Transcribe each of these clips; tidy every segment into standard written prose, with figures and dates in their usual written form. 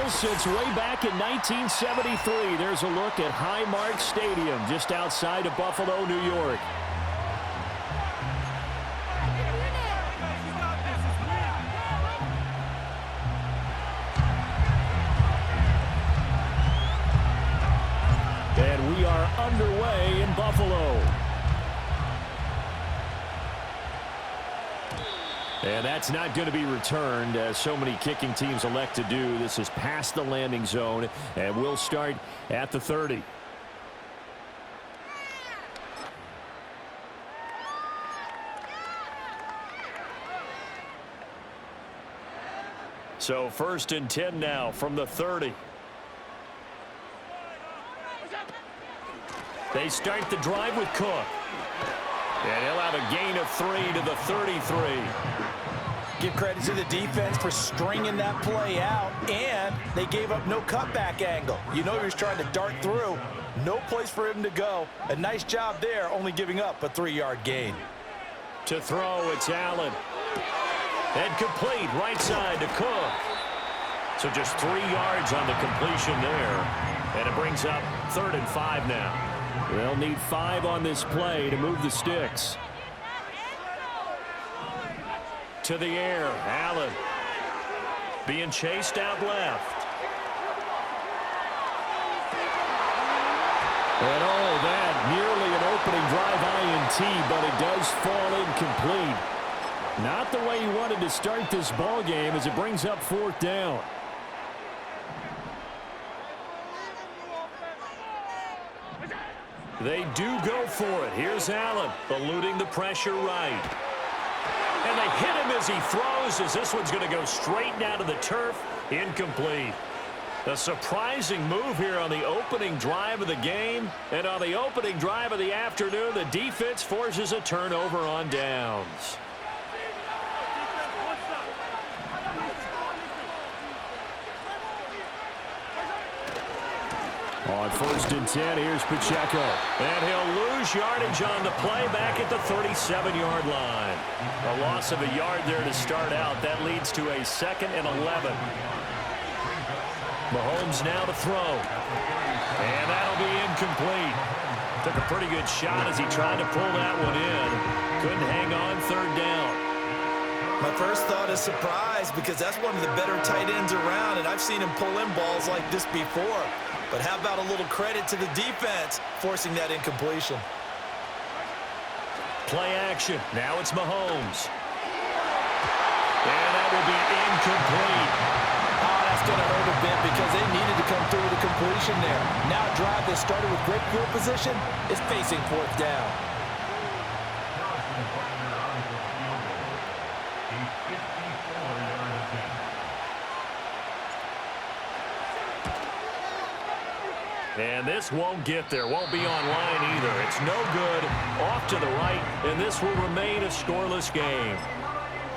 Well, since way back in 1973, there's a look at Highmark Stadium just outside of Buffalo, New York. And we are underway in Buffalo. And that's not going to be returned, as so many kicking teams elect to do. This is past the landing zone, and we'll start at the 30. So 1st and 10 now from the 30. They start the drive with Cook. And he'll have a gain of 3 to the 33. Give credit to the defense for stringing that play out, and they gave up no cutback angle. You know he was trying to dart through. No place for him to go. A nice job there, only giving up a 3-yard gain. To throw, it's Allen. And complete, right side to Cook. So just 3 yards on the completion there. And it brings up 3rd and 5 now. They'll need 5 on this play to move the sticks. To the air, Allen. Being chased out left. And oh, that nearly an opening drive INT, but it does fall incomplete. Not the way he wanted to start this ball game as it brings up 4th down. They do go for it. Here's Allen, eluding the pressure right. And they hit him as he throws, as this one's going to go straight down to the turf. Incomplete. A surprising move here on the opening drive of the game. And on the opening drive of the afternoon, the defense forces a turnover on downs. On 1st and 10, here's Pacheco. And he'll lose yardage on the play back at the 37-yard line. A loss of a yard there to start out. That leads to a 2nd and 11. Mahomes now to throw. And that'll be incomplete. Took a pretty good shot as he tried to pull that one in. Couldn't hang on 3rd down. My first thought is surprise, because that's one of the better tight ends around, and I've seen him pull in balls like this before. But how about a little credit to the defense forcing that incompletion? Play action. Now it's Mahomes. And that will be incomplete. Oh, that's going to hurt a bit because they needed to come through with a completion there. Now a drive that started with great field position is facing 4th down. And this won't get there, won't be online either. It's no good, off to the right, and this will remain a scoreless game.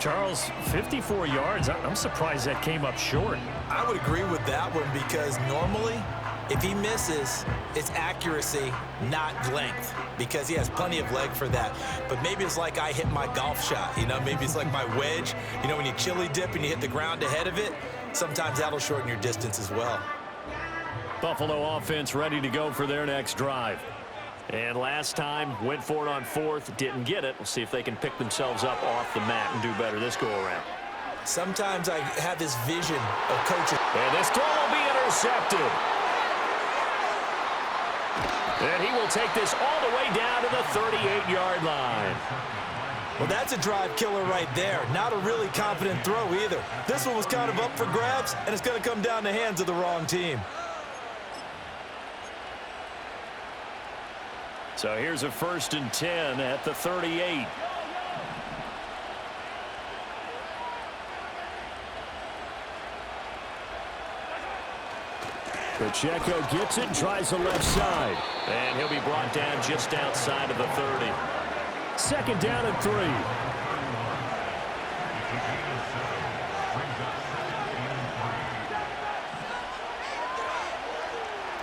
Charles, 54 yards, I'm surprised that came up short. I would agree with that one, because normally, if he misses, it's accuracy, not length, because he has plenty of leg for that. But maybe it's like I hit my golf shot, you know, maybe it's like my wedge. You know, when you chili dip and you hit the ground ahead of it, sometimes that'll shorten your distance as well. Buffalo offense ready to go for their next drive. And last time, went for it on 4th, didn't get it. We'll see if they can pick themselves up off the mat and do better this go-around. Sometimes I have this vision of coaching. And this throw will be intercepted. And he will take this all the way down to the 38-yard line. Well, that's a drive killer right there. Not a really confident throw either. This one was kind of up for grabs, and it's going to come down the hands of the wrong team. So here's a 1st and 10 at the 38. Pacheco gets it, tries the left side. And he'll be brought down just outside of the 30. 2nd down and 3.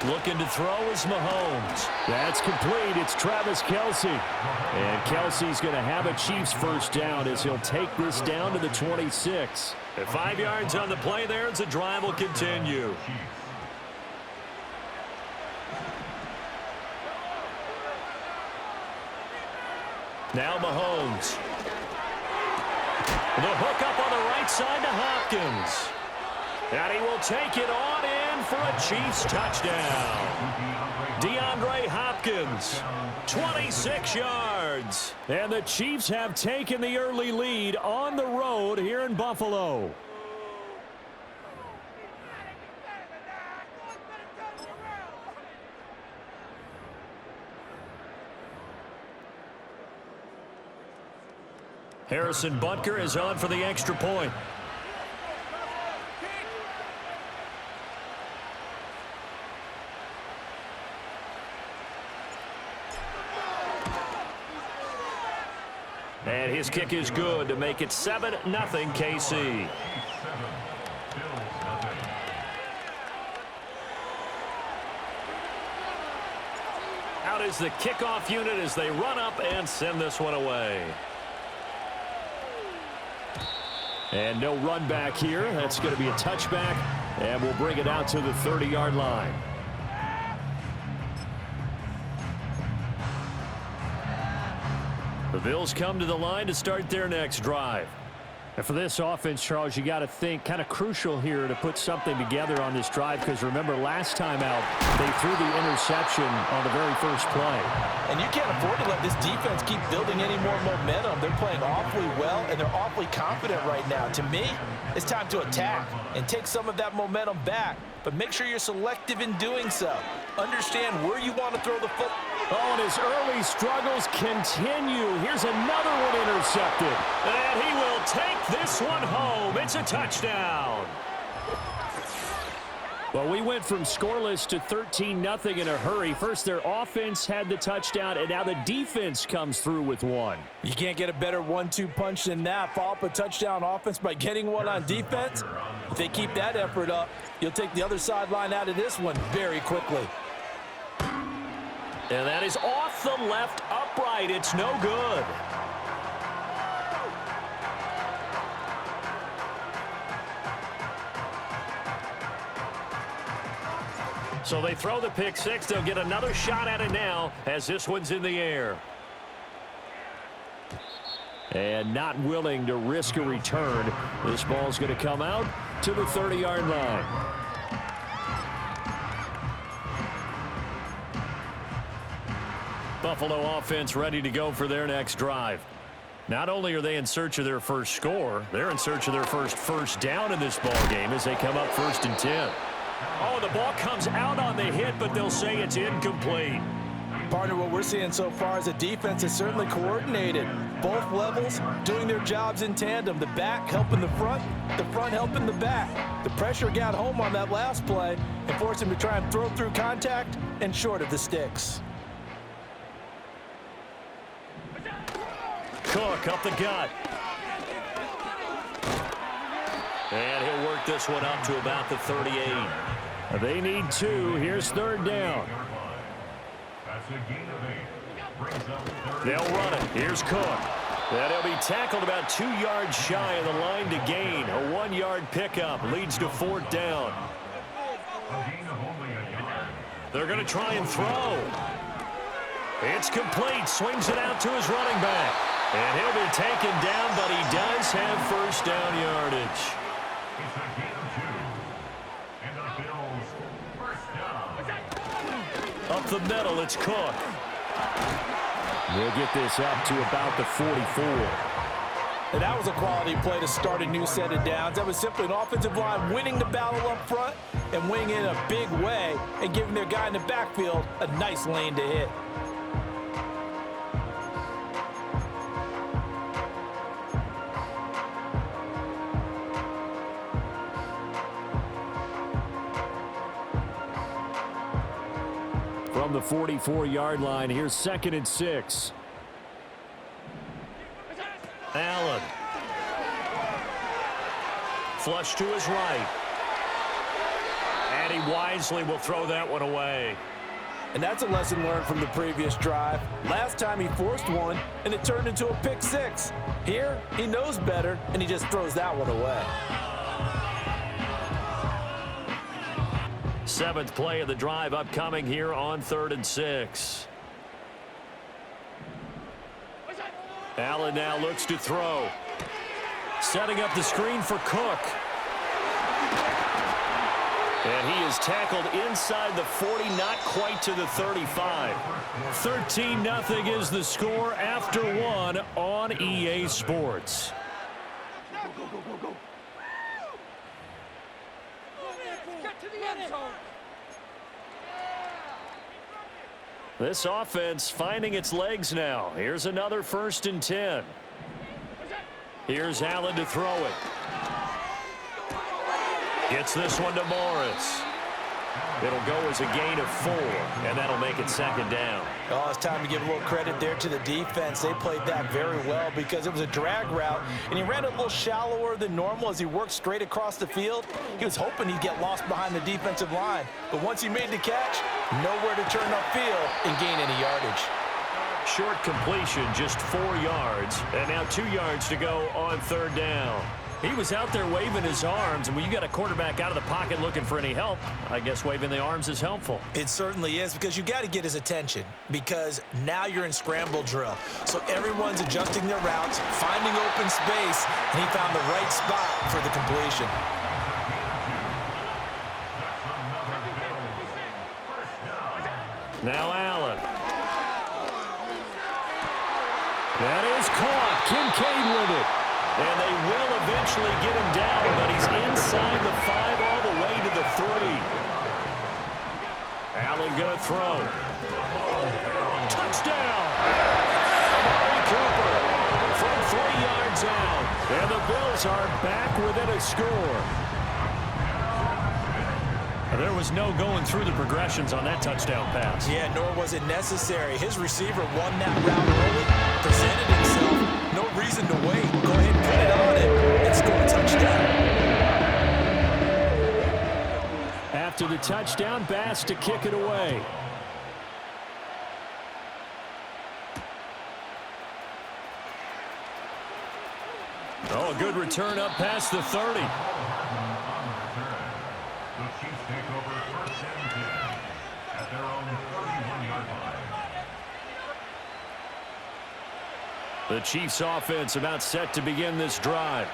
Looking to throw is Mahomes. That's complete. It's Travis Kelce. And Kelce's going to have a Chiefs 1st down as he'll take this down to the 26. At 5 yards on the play there, as the drive will continue. Now Mahomes. The hook up on the right side to Hopkins. And he will take it on in for a Chiefs touchdown. DeAndre Hopkins, 26 yards. And the Chiefs have taken the early lead on the road here in Buffalo. Harrison Butker is on for the extra point. And his kick is good to make it 7-0 KC. Out is the kickoff unit as they run up and send this one away. And no run back here. That's going to be a touchback, and we'll bring it out to the 30-yard line. The Bills come to the line to start their next drive. And for this offense, Charles, you got to think kind of crucial here to put something together on this drive, because remember last time out they threw the interception on the very first play. And you can't afford to let this defense keep building any more momentum. They're playing awfully well, and they're awfully confident right now. To me, it's time to attack and take some of that momentum back. But make sure you're selective in doing so. Understand where you want to throw the football. Oh, and his early struggles continue. Here's another one intercepted. And he will take this one home. It's a touchdown. Well, we went from scoreless to 13-0 in a hurry. First, their offense had the touchdown, and now the defense comes through with one. You can't get a better 1-2 punch than that. Follow up a touchdown offense by getting one on defense. If they keep that effort up, you'll take the other sideline out of this one very quickly. And that is off the left upright. It's no good. So they throw the pick six. They'll get another shot at it now as this one's in the air. And not willing to risk a return. This ball's going to come out to the 30-yard line. Buffalo offense ready to go for their next drive. Not only are they in search of their first score, they're in search of their first down in this ball game as they come up 1st and 10. Oh, the ball comes out on the hit, but they'll say it's incomplete. Partner, what we're seeing so far is the defense is certainly coordinated. Both levels doing their jobs in tandem. The back helping the front helping the back. The pressure got home on that last play and forced him to try and throw through contact and short of the sticks. Cook up the gut. And he'll work this one up to about the 38. They need 2. Here's 3rd down. They'll run it. Here's Cook. And he'll be tackled about 2 yards shy of the line to gain. A 1-yard pickup leads to 4th down. They're going to try and throw. It's complete. Swings it out to his running back. And he'll be taken down, but he does have 1st down yardage. Up the middle, it's Cook. We'll get this up to about the 44. And that was a quality play to start a new set of downs. That was simply an offensive line winning the battle up front and winning in a big way and giving their guy in the backfield a nice lane to hit. From the 44-yard line, here's 2nd and 6. Allen. Flush to his right. And he wisely will throw that one away. And that's a lesson learned from the previous drive. Last time he forced one, and it turned into a pick six. Here, he knows better, and he just throws that one away. 7th play of the drive upcoming here on 3rd and 6. Allen now looks to throw. Setting up the screen for Cook. And he is tackled inside the 40, not quite to the 35. 13-0 is the score after 1 on EA Sports. This offense finding its legs now. Here's another 1st and 10. Here's Allen to throw it. Gets this one to Morris. It'll go as a gain of 4, and that'll make it 2nd down. Oh, it's time to give a little credit there to the defense. They played that very well because it was a drag route, and he ran a little shallower than normal as he worked straight across the field. He was hoping he'd get lost behind the defensive line, but once he made the catch, nowhere to turn upfield and gain any yardage. Short completion, just 4 yards, and now 2 yards to go on 3rd down. He was out there waving his arms, and when you got a quarterback out of the pocket looking for any help, I guess waving the arms is helpful. It certainly is, because you got to get his attention, because now you're in scramble drill. So everyone's adjusting their routes, finding open space, and he found the right spot for the completion. Now Allen. That is caught. Kincaid with it. And they will eventually get him down, but he's inside the 5 all the way to the 3. Allen going to throw. Touchdown! Amari Cooper from 3 yards out. And the Bills are back within a score. There was no going through the progressions on that touchdown pass. Yeah, nor was it necessary. His receiver won that route early, presented himself. No reason to wait. Go ahead and put it on it and score a touchdown. After the touchdown, Bass to kick it away. Oh, a good return up past the 30. The Chiefs offense about set to begin this drive.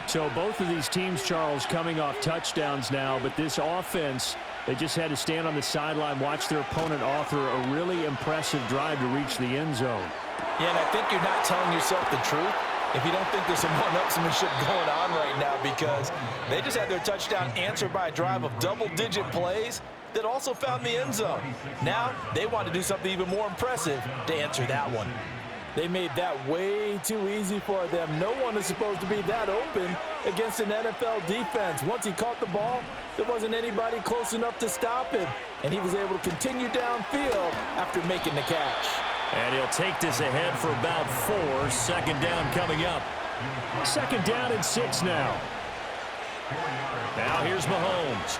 So both of these teams, Charles, coming off touchdowns now, but this offense, they just had to stand on the sideline, watch their opponent author a really impressive drive to reach the end zone. Yeah, and I think you're not telling yourself the truth if you don't think there's some one-upsmanship going on right now, because they just had their touchdown answered by a drive of double-digit plays that also found the end zone. Now they want to do something even more impressive to answer that one. They made that way too easy for them. No one is supposed to be that open against an NFL defense. Once he caught the ball, there wasn't anybody close enough to stop him, and he was able to continue downfield after making the catch. And he'll take this ahead for about 4. 2nd down coming up. 2nd down and 6 now. Now here's Mahomes.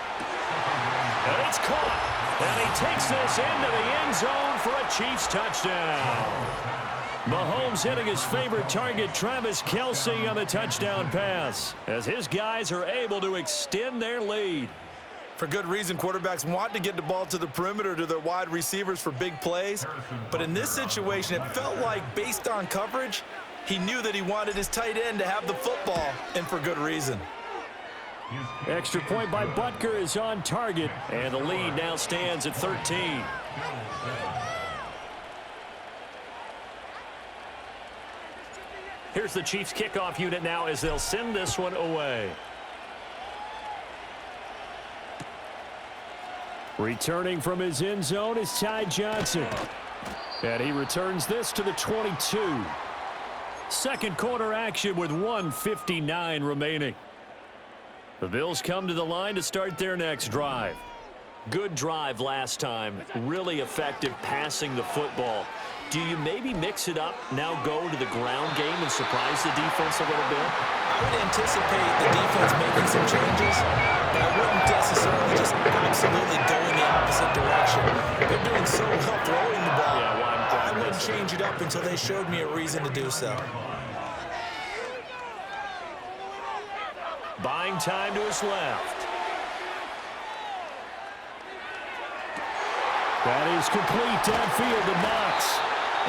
And it's caught. And he takes this into the end zone for a Chiefs touchdown. Mahomes hitting his favorite target, Travis Kelce, on the touchdown pass, as his guys are able to extend their lead. For good reason, quarterbacks want to get the ball to the perimeter to their wide receivers for big plays. But in this situation, it felt like, based on coverage, he knew that he wanted his tight end to have the football, and for good reason. Extra point by Butker is on target, and the lead now stands at 13. Here's the Chiefs kickoff unit now as they'll send this one away. Returning from his end zone is Ty Johnson. And he returns this to the 22. 2nd quarter action with 1:59 remaining. The Bills come to the line to start their next drive. Good drive last time. Really effective passing the football. Do you maybe mix it up, now go to the ground game and surprise the defense a little bit? I would anticipate the defense making some changes, but I wouldn't necessarily just absolutely go in the opposite direction. They're doing so well throwing the ball. Yeah, well, I wouldn't change it up until they showed me a reason to do so. Buying time to his left. That is complete downfield to Knox.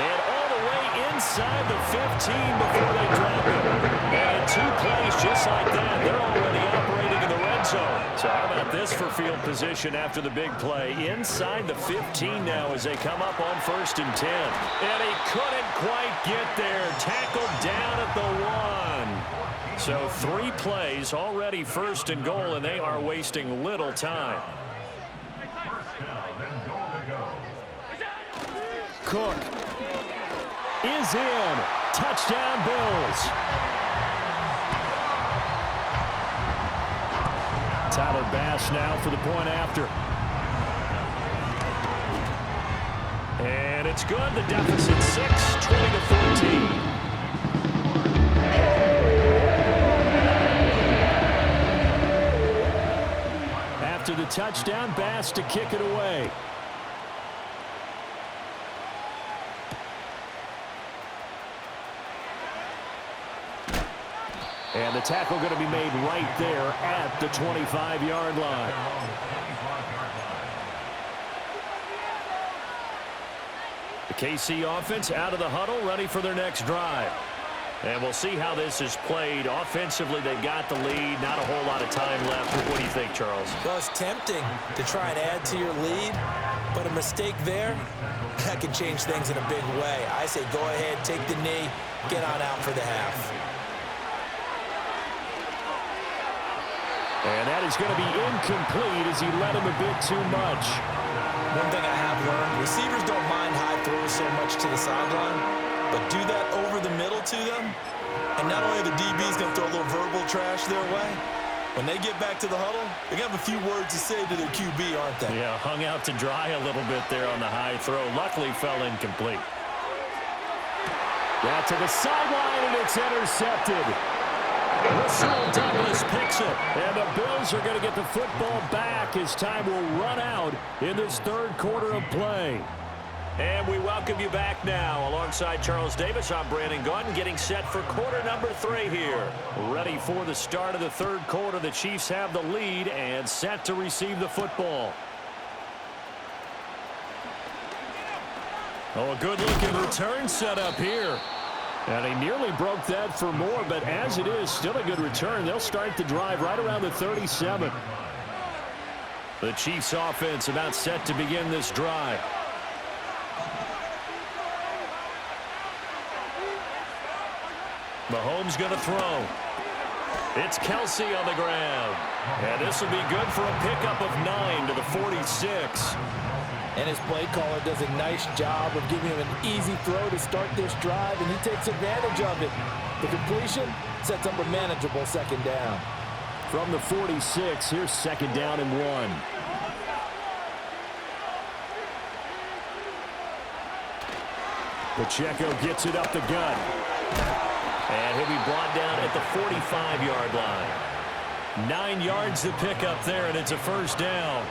And all the way inside the 15 before they drop it. And in 2 plays just like that, they're already operating in the red zone. So how about this for field position after the big play? Inside the 15 now as they come up on 1st and 10. And he couldn't quite get there. Tackled down at the 1. So 3 plays, already 1st and goal, and they are wasting little time. Cook is in. Touchdown, Bills. Tyler Bass now for the point after. And it's good. The deficit 6, 20-14. After the touchdown, Bass to kick it away. And the tackle going to be made right there at the 25-yard line. The KC offense out of the huddle, ready for their next drive. And we'll see how this is played. Offensively, they've got the lead. Not a whole lot of time left. What do you think, Charles? Well, it's tempting to try and add to your lead, but a mistake there, that can change things in a big way. I say go ahead, take the knee, get on out for the half. And that is going to be incomplete as he led him a bit too much. One thing I have learned, receivers don't mind high throws so much to the sideline, but do that over the middle to them, and not only are the DBs going to throw a little verbal trash their way, when they get back to the huddle, they're going to have a few words to say to their QB, aren't they? Yeah, hung out to dry a little bit there on the high throw. Luckily fell incomplete. That to the sideline, and it's intercepted. Russell Douglas picks it, and the Bills are going to get the football back as time will run out in this 3rd quarter of play. And we welcome you back now. Alongside Charles Davis, I'm Brandon Gaudin, getting set for quarter number 3 here. Ready for the start of the 3rd quarter. The Chiefs have the lead and set to receive the football. Oh, a good-looking return set up here. And he nearly broke that for more, but as it is, still a good return. They'll start the drive right around the 37. The Chiefs offense about set to begin this drive. Mahomes going to throw. It's Kelsey on the ground. And this will be good for a pickup of 9 to the 46. And his play caller does a nice job of giving him an easy throw to start this drive, and he takes advantage of it. The completion sets up a manageable 2nd down. From the 46, here's 2nd down and 1. Pacheco gets it up the gut. And he'll be brought down at the 45-yard line. 9 yards to pick up there, and it's a 1st down.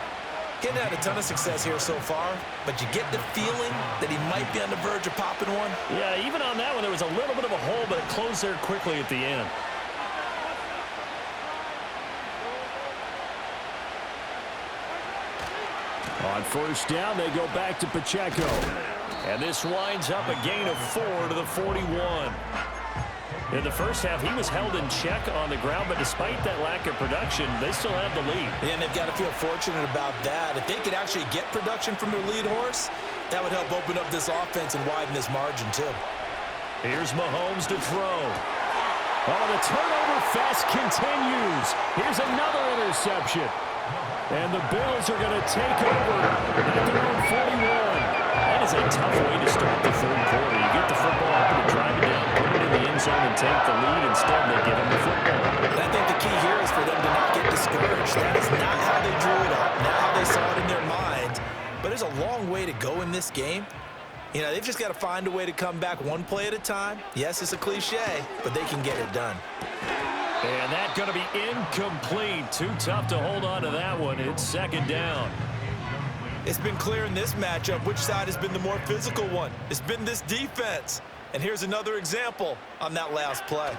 Getting had a ton of success here so far, but you get the feeling that he might be on the verge of popping one. Yeah, even on that one, there was a little bit of a hole, but it closed there quickly at the end. On 1st down, they go back to Pacheco. And this winds up a gain of 4 to the 41. In the first half, he was held in check on the ground, but despite that lack of production, they still have the lead. Yeah, and they've got to feel fortunate about that. If they could actually get production from their lead horse, that would help open up this offense and widen this margin, too. Here's Mahomes to throw. Oh, the turnover fest continues. Here's another interception. And the Bills are going to take over at their own 41. That is a tough way to start the 3rd quarter. You get the football up and drive it down, put it in the end zone, and take the lead. Instead, they give them the football. And I think the key here is for them to not get discouraged. That is not how they drew it up, not how they saw it in their mind. But there's a long way to go in this game. You know, they've just got to find a way to come back one play at a time. Yes, it's a cliche, but they can get it done. And that's going to be incomplete. Too tough to hold on to that one. It's 2nd down. It's been clear in this matchup which side has been the more physical one. It's been this defense. And here's another example on that last play.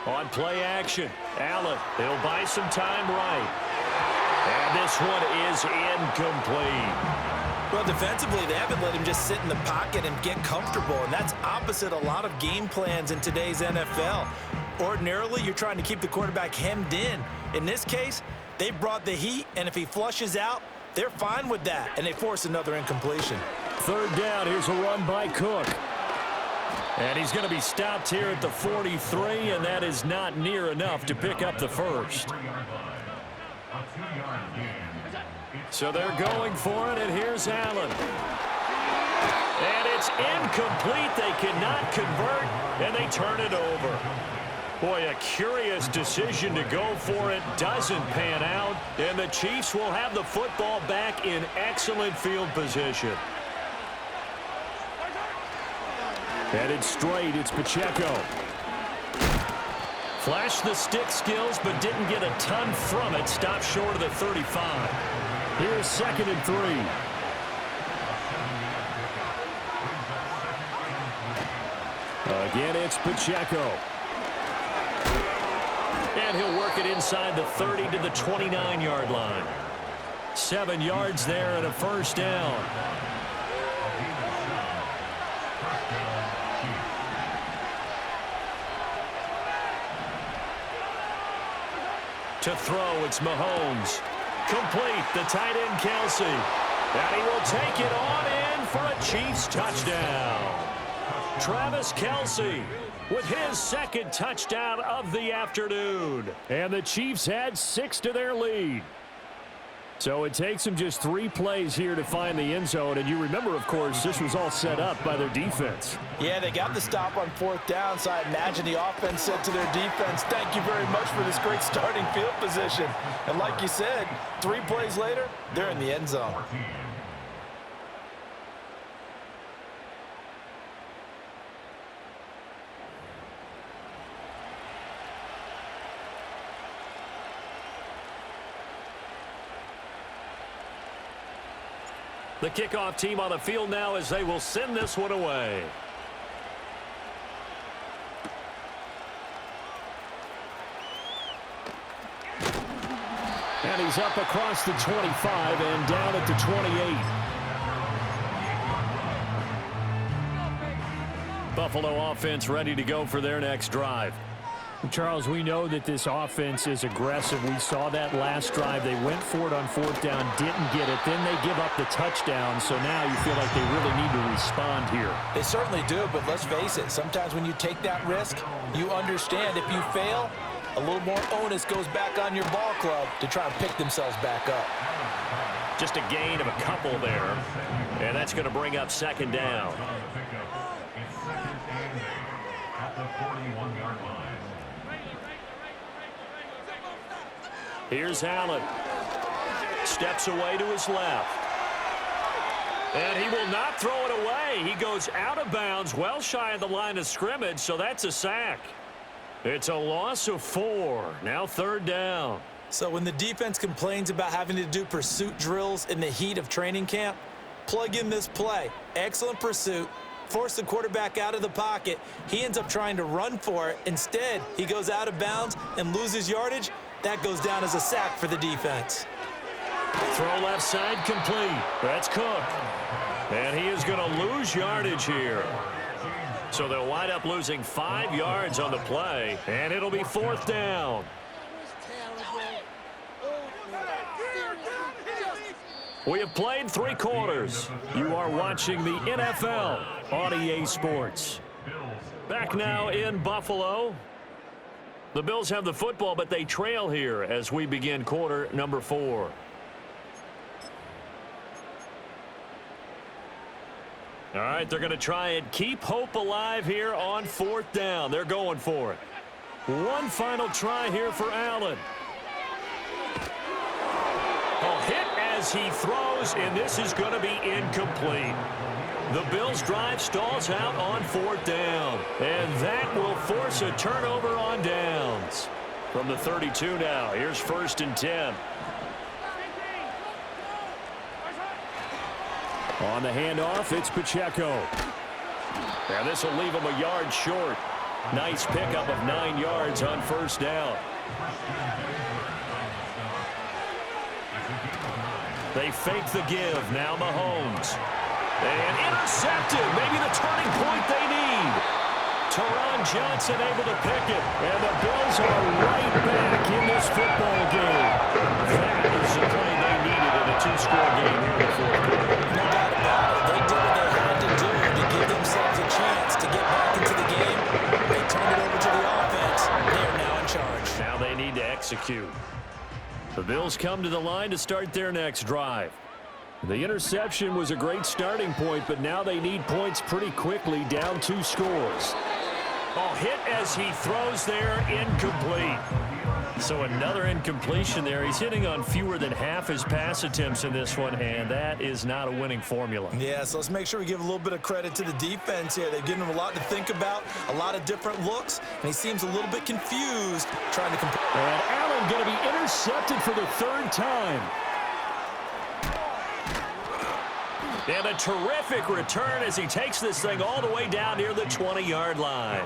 On play action, Allen, he'll buy some time right. And this one is incomplete. Well, defensively, they haven't let him just sit in the pocket and get comfortable, and that's opposite a lot of game plans in today's NFL. Ordinarily, you're trying to keep the quarterback hemmed in. In this case, they brought the heat, and if he flushes out, they're fine with that, and they force another incompletion. Third down, here's a run by Cook. And he's going to be stopped here at the 43, and that is not near enough to pick up the first. So they're going for it, and here's Allen. And it's incomplete. They cannot convert, and they turn it over. Boy, a curious decision to go for it doesn't pan out, and the Chiefs will have the football back in excellent field position. Headed straight, it's Pacheco. Flashed the stick skills, but didn't get a ton from it. Stopped short of the 35. Here's 2nd and 3. Again, it's Pacheco. And he'll work it inside the 30 to the 29-yard line. 7 yards there and a first down. To throw, it's Mahomes. Complete, the tight end, Kelsey. And he will take it on in for a Chiefs touchdown. Travis Kelsey with his 2nd touchdown of the afternoon. And the Chiefs add 6 to their lead. So it takes them just 3 plays here to find the end zone. And you remember, of course, this was all set up by their defense. Yeah, they got the stop on 4th down, so I imagine the offense said to their defense, thank you very much for this great starting field position. And like you said, 3 plays later, they're in the end zone. The kickoff team on the field now as they will send this one away. And he's up across the 25 and down at the 28. Buffalo offense ready to go for their next drive. Charles, we know that this offense is aggressive. We saw that last drive. They went for it on 4th down, didn't get it. Then they give up the touchdown, so now you feel like they really need to respond here. They certainly do, but let's face it. Sometimes when you take that risk, you understand if you fail, a little more onus goes back on your ball club to try and pick themselves back up. Just a gain of a couple there, and that's going to bring up 2nd down. Here's Allen. Steps away to his left. And he will not throw it away. He goes out of bounds, well shy of the line of scrimmage, so that's a sack. It's a loss of 4. Now 3rd down. So when the defense complains about having to do pursuit drills in the heat of training camp, plug in this play. Excellent pursuit. Force the quarterback out of the pocket. He ends up trying to run for it. Instead, he goes out of bounds and loses yardage. That goes down as a sack for the defense. Throw left side complete. That's Cook. And he is going to lose yardage here. So they'll wind up losing 5 yards on the play, and it'll be 4th down. We have played 3 quarters. You are watching the NFL on EA Sports. Back now in Buffalo. The Bills have the football, but they trail here as we begin quarter number 4. All right, they're going to try and keep hope alive here on 4th down. They're going for it. One final try here for Allen. A hit as he throws, and this is going to be incomplete. The Bills' drive stalls out on 4th down, and that will force a turnover on downs. From the 32 now, here's 1st and 10. On the handoff, it's Pacheco. And this will leave him a yard short. Nice pickup of 9 yards on 1st down. They fake the give. Now Mahomes. And intercepted. Maybe the turning point they need. Teron Johnson able to pick it. And the Bills are right back in this football game. That is the play they needed in a two-score game here in the fourth quarter. No doubt about it. They did what they had to do to give themselves a chance to get back into the game. They turned it over to the offense. They are now in charge. Now they need to execute. The Bills come to the line to start their next drive. The interception was a great starting point, but now they need points pretty quickly, down 2 scores. Oh, hit as he throws there, incomplete. So another incompletion there. He's hitting on fewer than half his pass attempts in this one, and that is not a winning formula. Yeah, so let's make sure we give a little bit of credit to the defense here. They've given him a lot to think about, a lot of different looks, and he seems a little bit confused trying to complete. And Allen going to be intercepted for the 3rd time. And a terrific return as he takes this thing all the way down near the 20-yard line.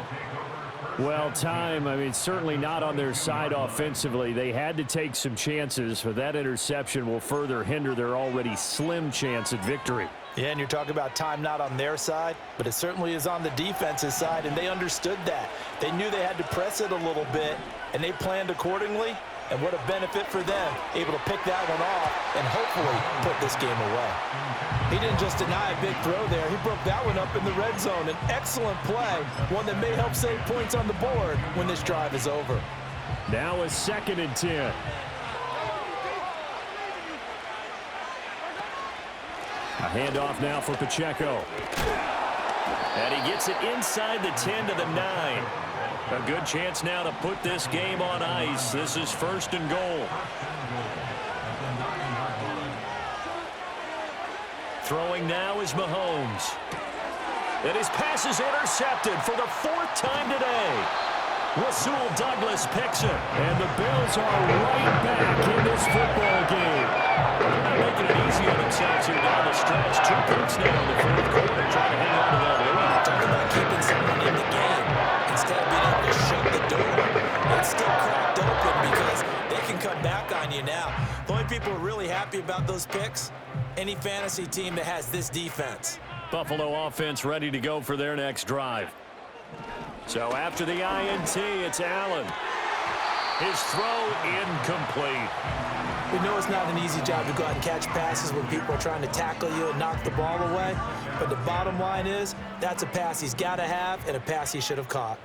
Well, certainly not on their side offensively. They had to take some chances, but that interception will further hinder their already slim chance at victory. Yeah, and you're talking about time not on their side, but it certainly is on the defense's side, and they understood that. They knew they had to press it a little bit, and they planned accordingly. And what a benefit for them, able to pick that one off and hopefully put this game away. He didn't just deny a big throw there. He broke that one up in the red zone. An excellent play, one that may help save points on the board when this drive is over. Now a 2nd and 10. A handoff now for Pacheco. And he gets it inside the 10 to the 9. A good chance now to put this game on ice. This is 1st and goal. Throwing now is Mahomes. And his pass is intercepted for the 4th time today. Rasul Douglas picks it. And the Bills are right back in this football game. They're not making it easy on themselves here down the stretch. 2 picks now in the 4th quarter, trying to hang on to that lead. Talking about keeping someone in the game instead of being able to shut the door. It's still cracked open because they can come back on you now. The only people who are really happy about those picks, any fantasy team that has this defense. Buffalo offense ready to go for their next drive. So after the INT, it's Allen. His throw incomplete. We know it's not an easy job to go out and catch passes when people are trying to tackle you and knock the ball away. But the bottom line is, that's a pass he's got to have and a pass he should have caught.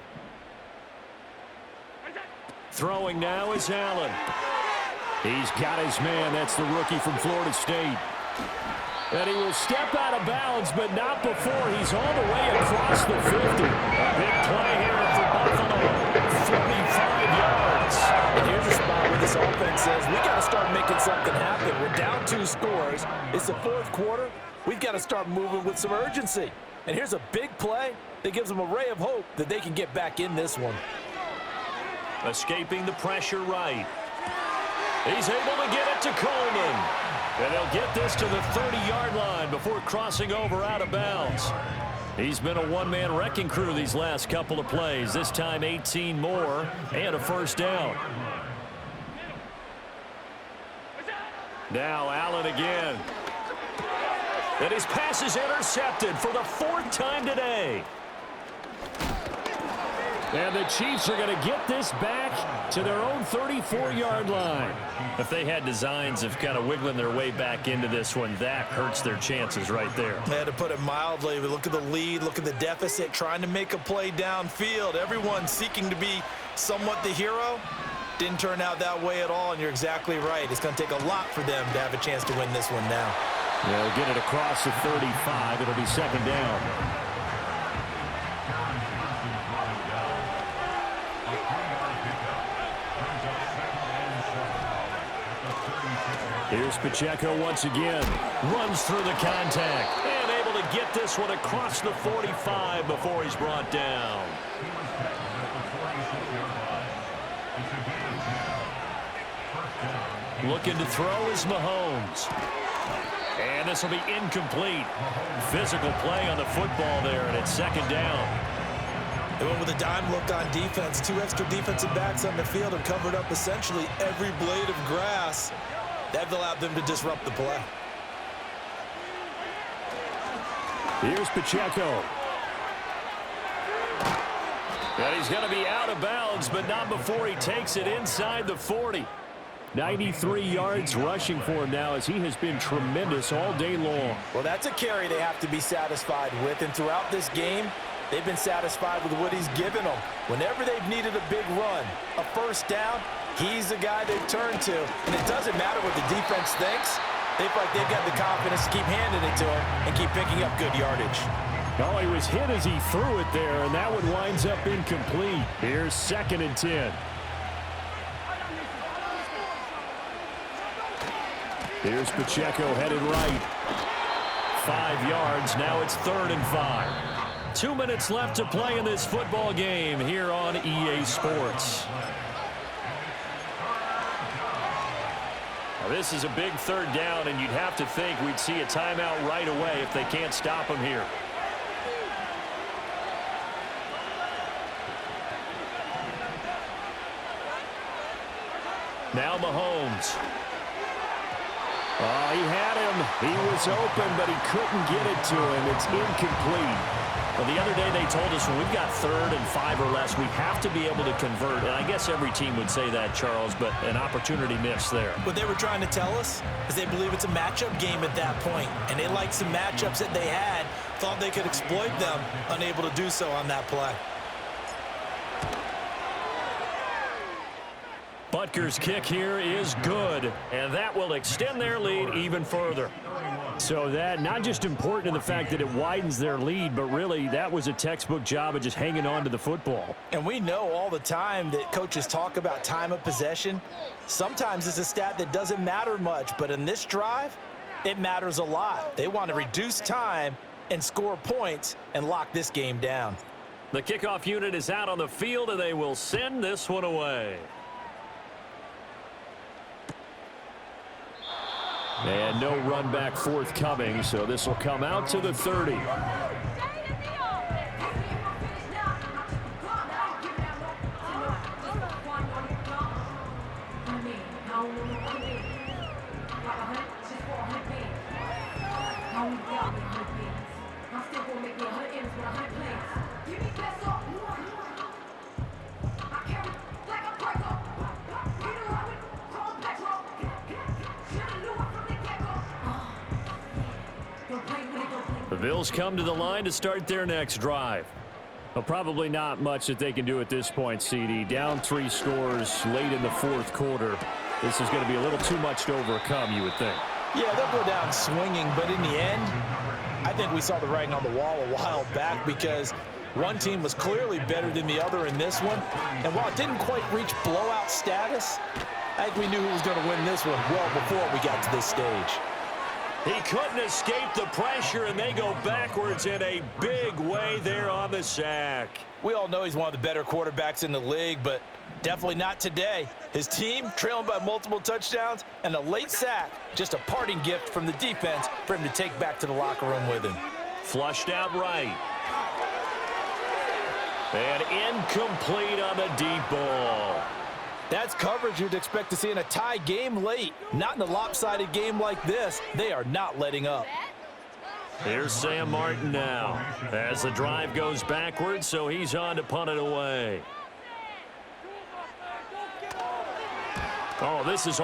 Throwing now is Allen. He's got his man. That's the rookie from Florida State. And he will step out of bounds, but not before he's all the way across the 50. A big play here for Buffalo. 45 yards. And here's a spot where this offense says, we got to start making something happen. We're down 2 scores. It's the 4th quarter. We've got to start moving with some urgency. And here's a big play that gives them a ray of hope that they can get back in this one. Escaping the pressure right. He's able to get it to Coleman. And they'll get this to the 30-yard line before crossing over out of bounds. He's been a one-man wrecking crew these last couple of plays. This time 18 more and a 1st down. Now Allen again. And his pass is intercepted for the 4th time today. And the Chiefs are going to get this back to their own 34-yard line. If they had designs of kind of wiggling their way back into this one, that hurts their chances right there. Yeah, to put it mildly, we look at the lead, look at the deficit, trying to make a play downfield. Everyone seeking to be somewhat the hero. Didn't turn out that way at all, and you're exactly right. It's going to take a lot for them to have a chance to win this one now. They'll get it across the 35. It'll be 2nd down. Here's Pacheco once again. Runs through the contact. And able to get this one across the 45 before he's brought down. Looking to throw is Mahomes. And this will be incomplete. Physical play on the football there, and it's 2nd down. They went with a dime look on defense. 2 extra defensive backs on the field and covered up essentially every blade of grass. That allowed them to disrupt the play. Here's Pacheco. And he's going to be out of bounds, but not before he takes it inside the 40. 93 yards rushing for him now as he has been tremendous all day long. Well, that's a carry they have to be satisfied with, and throughout this game, they've been satisfied with what he's given them. Whenever they've needed a big run, a first down, he's the guy they've turned to. And it doesn't matter what the defense thinks. They feel like they've got the confidence to keep handing it to him and keep picking up good yardage. Oh, he was hit as he threw it there, and that one winds up incomplete. Here's 2nd and 10. Here's Pacheco headed right. 5 yards. Now it's 3rd and 5. 2 minutes left to play in this football game here on EA Sports. Now, this is a big 3rd down, and you'd have to think we'd see a timeout right away if they can't stop him here. Now Mahomes. Oh, he had him. He was open, but he couldn't get it to him. It's incomplete. Well, the other day they told us when we've got 3rd and 5 or less, we have to be able to convert. And I guess every team would say that, Charles, but an opportunity missed there. What they were trying to tell us is they believe it's a matchup game at that point, and they liked some matchups that they had, thought they could exploit them, unable to do so on that play. Butker's kick here is good, and that will extend their lead even further. So that not just important in the fact that it widens their lead, but really that was a textbook job of just hanging on to the football. And we know all the time that coaches talk about time of possession. Sometimes it's a stat that doesn't matter much, but in this drive, it matters a lot. They want to reduce time and score points and lock this game down. The kickoff unit is out on the field, and they will send this one away. And no run back forthcoming, so this will come out to the 30. The Bills come to the line to start their next drive. Well, probably not much that they can do at this point, CD. Down 3 scores late in the 4th quarter. This is going to be a little too much to overcome, you would think. Yeah, they'll go down swinging, but in the end, I think we saw the writing on the wall a while back because one team was clearly better than the other in this one. And while it didn't quite reach blowout status, I think we knew who was going to win this one well before we got to this stage. He couldn't escape the pressure, and they go backwards in a big way there on the sack. We all know he's one of the better quarterbacks in the league, but definitely not today. His team trailing by multiple touchdowns and a late sack, just a parting gift from the defense for him to take back to the locker room with him. Flushed out right. And incomplete on the deep ball. That's coverage you'd expect to see in a tie game late. Not in a lopsided game like this. They are not letting up. Here's Sam Martin now as the drive goes backwards, so he's on to punt it away. Oh, this is